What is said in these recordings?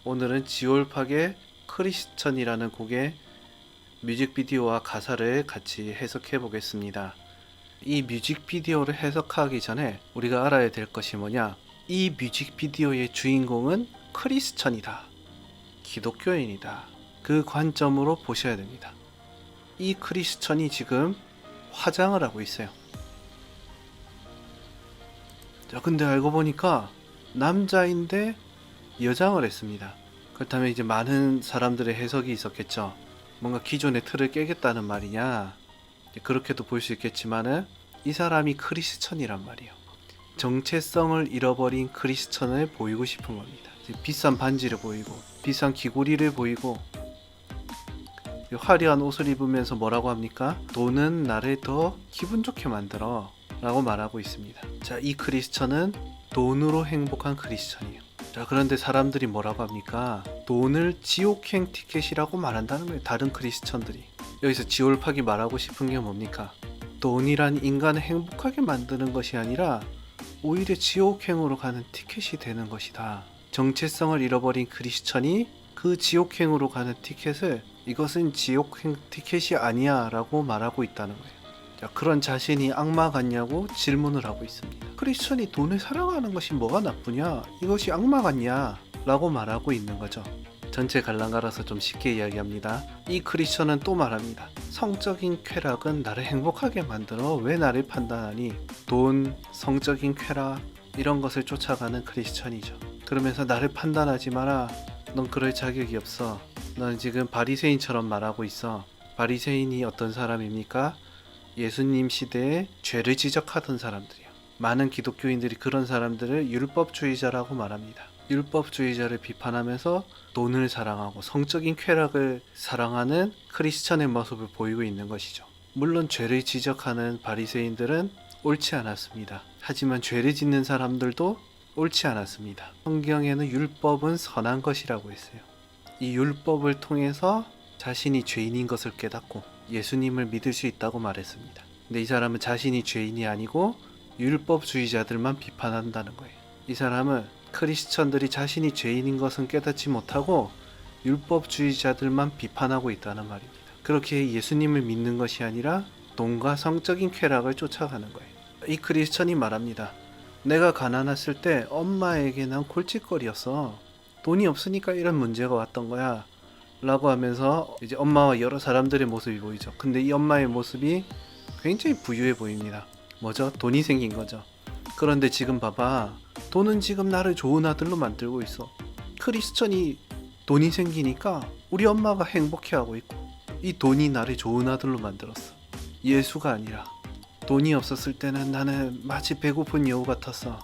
오늘은 지올팍의 크리스천이라는 곡의 뮤직비디오와 가사를 같이 해석해 보겠습니다. 이 뮤직비디오를 해석하기 전에 우리가 알아야 될 것이 뭐냐? 이 뮤직비디오의 주인공은 크리스천이다. 기독교인이다. 그 관점으로 보셔야 됩니다. 이 크리스천이 지금 화장을 하고 있어요. 자, 근데 알고 보니까 남자인데 여장을 했습니다. 그렇다면 이제 많은 사람들의 해석이 있었겠죠. 뭔가 기존의 틀을 깨겠다는 말이냐, 그렇게도 볼 수 있겠지만은 이 사람이 크리스천이란 말이에요. 정체성을 잃어버린 크리스천을 보이고 싶은 겁니다. 비싼 반지를 보이고 비싼 귀고리를 보이고 화려한 옷을 입으면서 뭐라고 합니까? 돈은 나를 더 기분 좋게 만들어 라고 말하고 있습니다. 자, 이 크리스천은 돈으로 행복한 크리스천이에요. 자, 그런데 사람들이 뭐라고 합니까? 돈을 지옥행 티켓이라고 말한다는 거예요. 다른 크리스천들이. 여기서 지올팍이 말하고 싶은 게 뭡니까? 돈이란 인간을 행복하게 만드는 것이 아니라 오히려 지옥행으로 가는 티켓이 되는 것이다. 정체성을 잃어버린 크리스천이 그 지옥행으로 가는 티켓을 이것은 지옥행 티켓이 아니야 라고 말하고 있다는 거예요. 자, 그런 자신이 악마 같냐고 질문을 하고 있습니다. 크리스천이 돈을 사랑하는 것이 뭐가 나쁘냐? 이것이 악마 같냐? 라고 말하고 있는 거죠. 전체 갈랑갈아서 좀 쉽게 이야기합니다. 이 크리스천은 또 말합니다. 성적인 쾌락은 나를 행복하게 만들어 왜 나를 판단하니? 돈, 성적인 쾌락 이런 것을 쫓아가는 크리스천이죠. 그러면서 나를 판단하지 마라. 넌 그럴 자격이 없어. 넌 지금 바리새인처럼 말하고 있어. 바리새인이 어떤 사람입니까? 예수님 시대에 죄를 지적하던 사람들이요. 많은 기독교인들이 그런 사람들을 율법주의자라고 말합니다. 율법주의자를 비판하면서 돈을 사랑하고 성적인 쾌락을 사랑하는 크리스천의 모습을 보이고 있는 것이죠. 물론 죄를 지적하는 바리새인들은 옳지 않았습니다. 하지만 죄를 짓는 사람들도 옳지 않았습니다. 성경에는 율법은 선한 것이라고 했어요. 이 율법을 통해서 자신이 죄인인 것을 깨닫고 예수님을 믿을 수 있다고 말했습니다. 근데 이 사람은 자신이 죄인이 아니고 율법주의자들만 비판한다는 거예요. 이 사람은 크리스천들이 자신이 죄인인 것은 깨닫지 못하고 율법주의자들만 비판하고 있다는 말입니다. 그렇게 예수님을 믿는 것이 아니라 돈과 성적인 쾌락을 쫓아가는 거예요. 이 크리스천이 말합니다. 내가 가난했을 때 엄마에게 난 골칫거리였어. 돈이 없으니까 이런 문제가 왔던 거야. 라고 하면서 이제 엄마와 여러 사람들의 모습이 보이죠. 근데 이 엄마의 모습이 굉장히 부유해 보입니다. 뭐죠? 돈이 생긴 거죠. 그런데 지금 봐봐. 돈은 지금 나를 좋은 아들로 만들고 있어. 크리스천이 돈이 생기니까 우리 엄마가 행복해하고 있고 이 돈이 나를 좋은 아들로 만들었어. 예수가 아니라. 돈이 없었을 때는 나는 마치 배고픈 여우 같았어.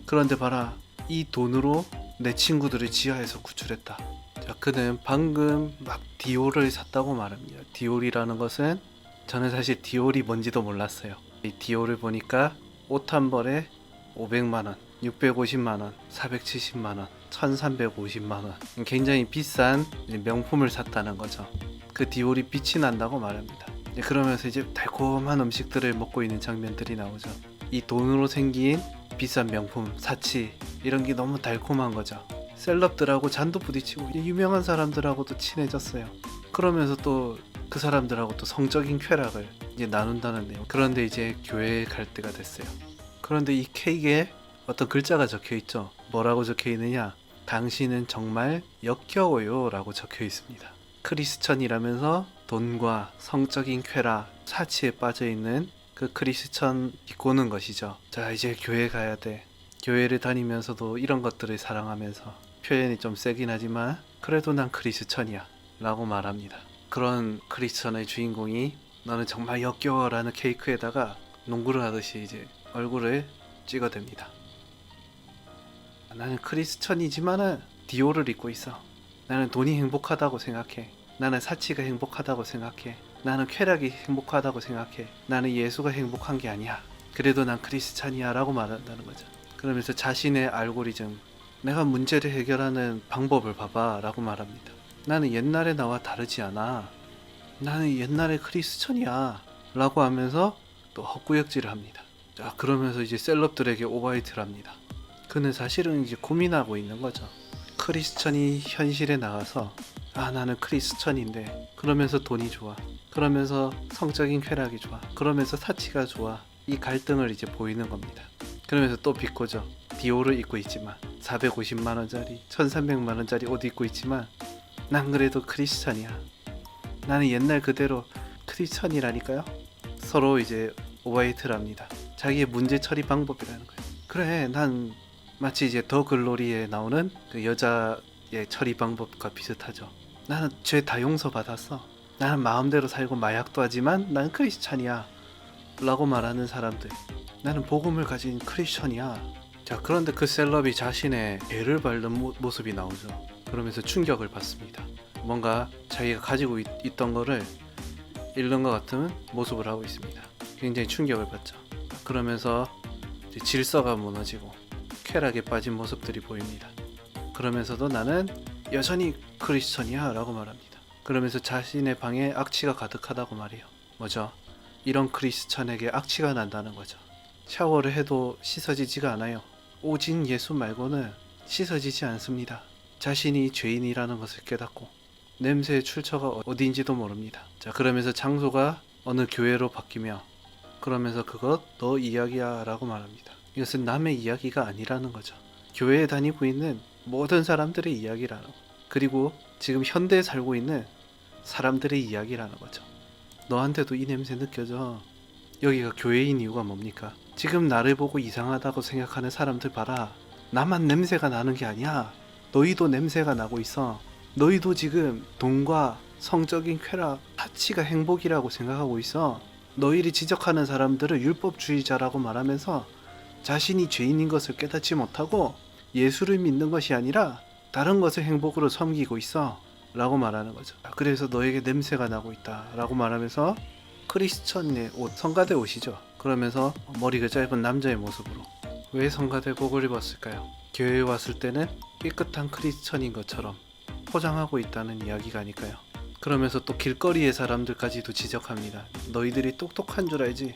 그런데 봐라. 이 돈으로 내 친구들을 지하에서 구출했다. 자, 그는 방금 막 디올을 샀다고 말합니다. 디올이라는 것은 저는 사실 디올이 뭔지도 몰랐어요. 이 디올을 보니까 옷 한 벌에 500만원, 650만원, 470만원, 1350만원 굉장히 비싼 명품을 샀다는 거죠. 그 디올이 빛이 난다고 말합니다. 그러면서 이제 달콤한 음식들을 먹고 있는 장면들이 나오죠. 이 돈으로 생긴 비싼 명품, 사치 이런 게 너무 달콤한 거죠. 셀럽들하고 잔도 부딪히고 유명한 사람들하고도 친해졌어요. 그러면서 또 그 사람들하고 또 성적인 쾌락을 이제 나눈다는 내용. 그런데 이제 교회에 갈 때가 됐어요. 그런데 이 케이크에 어떤 글자가 적혀 있죠. 뭐라고 적혀 있느냐? 당신은 정말 역겨워요 라고 적혀 있습니다. 크리스천이라면서 돈과 성적인 쾌락, 사치에 빠져있는 그 크리스천 비꼬는 것이죠. 자, 이제 교회 가야 돼. 교회를 다니면서도 이런 것들을 사랑하면서 표현이 좀 세긴 하지만 그래도 난 크리스천이야 라고 말합니다. 그런 크리스천의 주인공이 너는 정말 역겨워 라는 케이크에다가 농구를 하듯이 이제 얼굴을 찍어댑니다. 나는 크리스천이지만은 디올을 입고 있어. 나는 돈이 행복하다고 생각해. 나는 사치가 행복하다고 생각해. 나는 쾌락이 행복하다고 생각해. 나는 예수가 행복한 게 아니야. 그래도 난 크리스찬이야 라고 말한다는 거죠. 그러면서 자신의 알고리즘, 내가 문제를 해결하는 방법을 봐봐 라고 말합니다. 나는 옛날에 나와 다르지 않아. 나는 옛날에 크리스천이야 라고 하면서 또 헛구역질을 합니다. 자, 그러면서 이제 셀럽들에게 오버히트를 합니다. 그는 사실은 이제 고민하고 있는 거죠. 크리스천이 현실에 나가서 나는 크리스천인데 그러면서 돈이 좋아, 그러면서 성적인 쾌락이 좋아, 그러면서 사치가 좋아, 이 갈등을 이제 보이는 겁니다. 그러면서 또 비꼬죠. 디오를 입고 있지만 450만원짜리 1300만원짜리 옷 입고 있지만 난 그래도 크리스천이야, 나는 옛날 그대로 크리스천이라니까요. 서로 이제 오바이트를 합니다. 자기의 문제 처리 방법이라는 거예요. 그래, 난 마치 이제 더 글로리에 나오는 그 여자의 처리 방법과 비슷하죠. 나는 죄 다 용서 받았어, 나는 마음대로 살고 마약도 하지만 난 크리스찬이야 라고 말하는 사람들, 나는 복음을 가진 크리스천이야. 자, 그런데 그 셀럽이 자신의 애를 밟는 모습이 나오죠. 그러면서 충격을 받습니다. 뭔가 자기가 가지고 있던 거를 잃는 것 같은 모습을 하고 있습니다. 굉장히 충격을 받죠. 그러면서 이제 질서가 무너지고 쾌락에 빠진 모습들이 보입니다. 그러면서도 나는 여전히 크리스천이야 라고 말합니다. 그러면서 자신의 방에 악취가 가득하다고 말해요. 뭐죠? 이런 크리스천에게 악취가 난다는 거죠. 샤워를 해도 씻어지지가 않아요. 오직 예수 말고는 씻어지지 않습니다. 자신이 죄인이라는 것을 깨닫고 냄새의 출처가 어디인지도 모릅니다. 자, 그러면서 장소가 어느 교회로 바뀌며 그러면서 그것 너 이야기야 라고 말합니다. 이것은 남의 이야기가 아니라는 거죠. 교회에 다니고 있는 모든 사람들의 이야기라는 거, 그리고 지금 현대에 살고 있는 사람들의 이야기라는 거죠. 너한테도 이 냄새 느껴져. 여기가 교회인 이유가 뭡니까? 지금 나를 보고 이상하다고 생각하는 사람들 봐라. 나만 냄새가 나는 게 아니야. 너희도 냄새가 나고 있어. 너희도 지금 돈과 성적인 쾌락, 사치가 행복이라고 생각하고 있어. 너희를 지적하는 사람들을 율법주의자라고 말하면서 자신이 죄인인 것을 깨닫지 못하고 예수를 믿는 것이 아니라 다른 것을 행복으로 섬기고 있어 라고 말하는 거죠. 그래서 너에게 냄새가 나고 있다 라고 말하면서 크리스천의 옷, 성가대 옷이죠. 그러면서 머리가 짧은 남자의 모습으로. 왜 성가대복을 입었을까요? 교회에 왔을 때는 깨끗한 크리스천인 것처럼 포장하고 있다는 이야기가 아닐까요? 그러면서 또 길거리의 사람들까지도 지적합니다. 너희들이 똑똑한 줄 알지?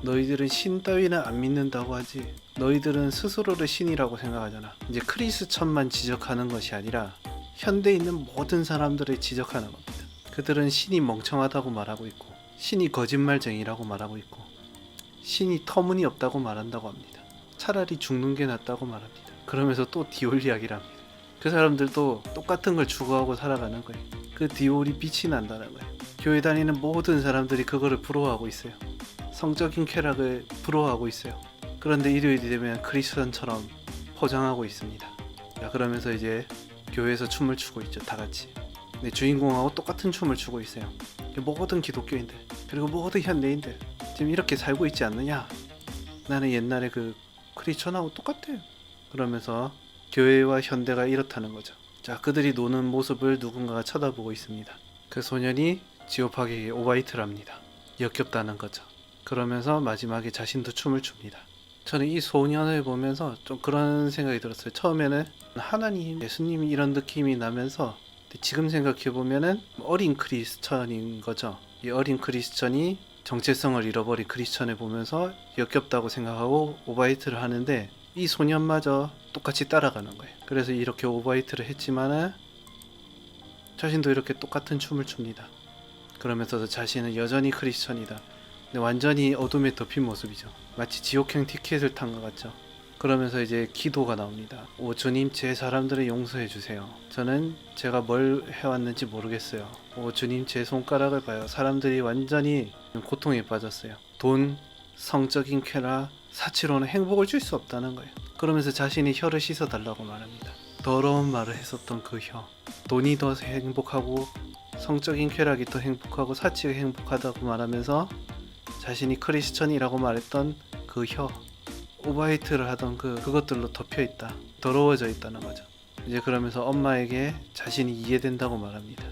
너희들은 신 따위는 안 믿는다고 하지? 너희들은 스스로를 신이라고 생각하잖아. 이제 크리스천만 지적하는 것이 아니라 현대에 있는 모든 사람들을 지적하는 겁니다. 그들은 신이 멍청하다고 말하고 있고 신이 거짓말쟁이라고 말하고 있고 신이 터무니없다고 말한다고 합니다. 차라리 죽는 게 낫다고 말합니다. 그러면서 또 디올 이야기를 합니다. 그 사람들도 똑같은 걸 추구하고 살아가는 거예요. 그 디올이 빛이 난다는 거예요. 교회 다니는 모든 사람들이 그거를 부러워하고 있어요. 성적인 쾌락을 부러워하고 있어요. 그런데 일요일이 되면 크리스천처럼 포장하고 있습니다. 자, 그러면서 이제 교회에서 춤을 추고 있죠. 다 같이. 근데 주인공하고 똑같은 춤을 추고 있어요. 모든 기독교인들 그리고 모든 현대인들 지금 이렇게 살고 있지 않느냐? 나는 옛날에 그 크리스천하고 똑같아요. 그러면서 교회와 현대가 이렇다는 거죠. 자, 그들이 노는 모습을 누군가가 쳐다보고 있습니다. 그 소년이 지오파에게 오바이트를 합니다. 역겹다는 거죠. 그러면서 마지막에 자신도 춤을 춥니다. 저는 이 소년을 보면서 좀 그런 생각이 들었어요. 처음에는 하나님, 예수님이 이런 느낌이 나면서 지금 생각해보면은 어린 크리스천인 거죠. 이 어린 크리스천이 정체성을 잃어버린 크리스천을 보면서 역겹다고 생각하고 오바이트를 하는데 이 소년마저 똑같이 따라가는 거예요. 그래서 이렇게 오바이트를 했지만은 자신도 이렇게 똑같은 춤을 춥니다. 그러면서도 자신은 여전히 크리스천이다. 근데 완전히 어둠에 덮인 모습이죠. 마치 지옥행 티켓을 탄 것 같죠. 그러면서 이제 기도가 나옵니다. 오 주님, 제 사람들을 용서해 주세요. 저는 제가 뭘 해왔는지 모르겠어요. 오 주님, 제 손가락을 봐요. 사람들이 완전히 고통에 빠졌어요. 돈, 성적인 쾌락, 사치로는 행복을 줄 수 없다는 거예요. 그러면서 자신이 혀를 씻어달라고 말합니다. 더러운 말을 했었던 그 혀. 돈이 더 행복하고 성적인 쾌락이 더 행복하고 사치가 행복하다고 말하면서 자신이 크리스천이라고 말했던 그 혀, 오바이트를 하던 그것들로 덮여있다, 더러워져 있다는 거죠. 이제 그러면서 엄마에게 자신이 이해된다고 말합니다.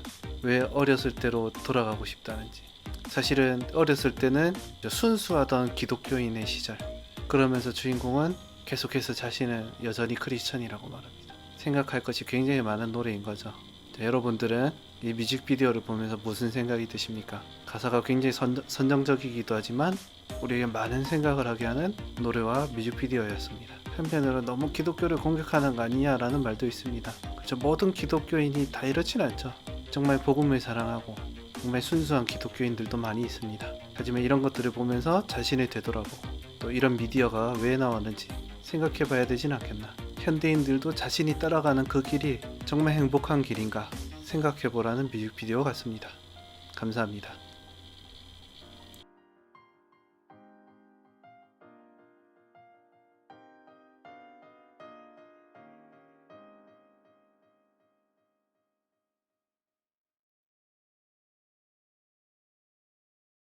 왜 어렸을 때로 돌아가고 싶다는지. 사실은 어렸을 때는 순수하던 기독교인의 시절. 그러면서 주인공은 계속해서 자신은 여전히 크리스천이라고 말합니다. 생각할 것이 굉장히 많은 노래인 거죠. 자, 여러분들은 이 뮤직비디오를 보면서 무슨 생각이 드십니까? 가사가 굉장히 선정적이기도 하지만 우리에게 많은 생각을 하게 하는 노래와 뮤직비디오였습니다. 한편으로 너무 기독교를 공격하는 거 아니냐라는 말도 있습니다. 저 모든 기독교인이 다 이렇진 않죠. 정말 복음을 사랑하고 정말 순수한 기독교인들도 많이 있습니다. 하지만 이런 것들을 보면서 자신을 되돌아보고 또 이런 미디어가 왜 나왔는지 생각해 봐야 되진 않겠나. 현대인들도 자신이 따라가는 그 길이 정말 행복한 길인가 생각해 보라는 뮤직비디오 같습니다. 감사합니다.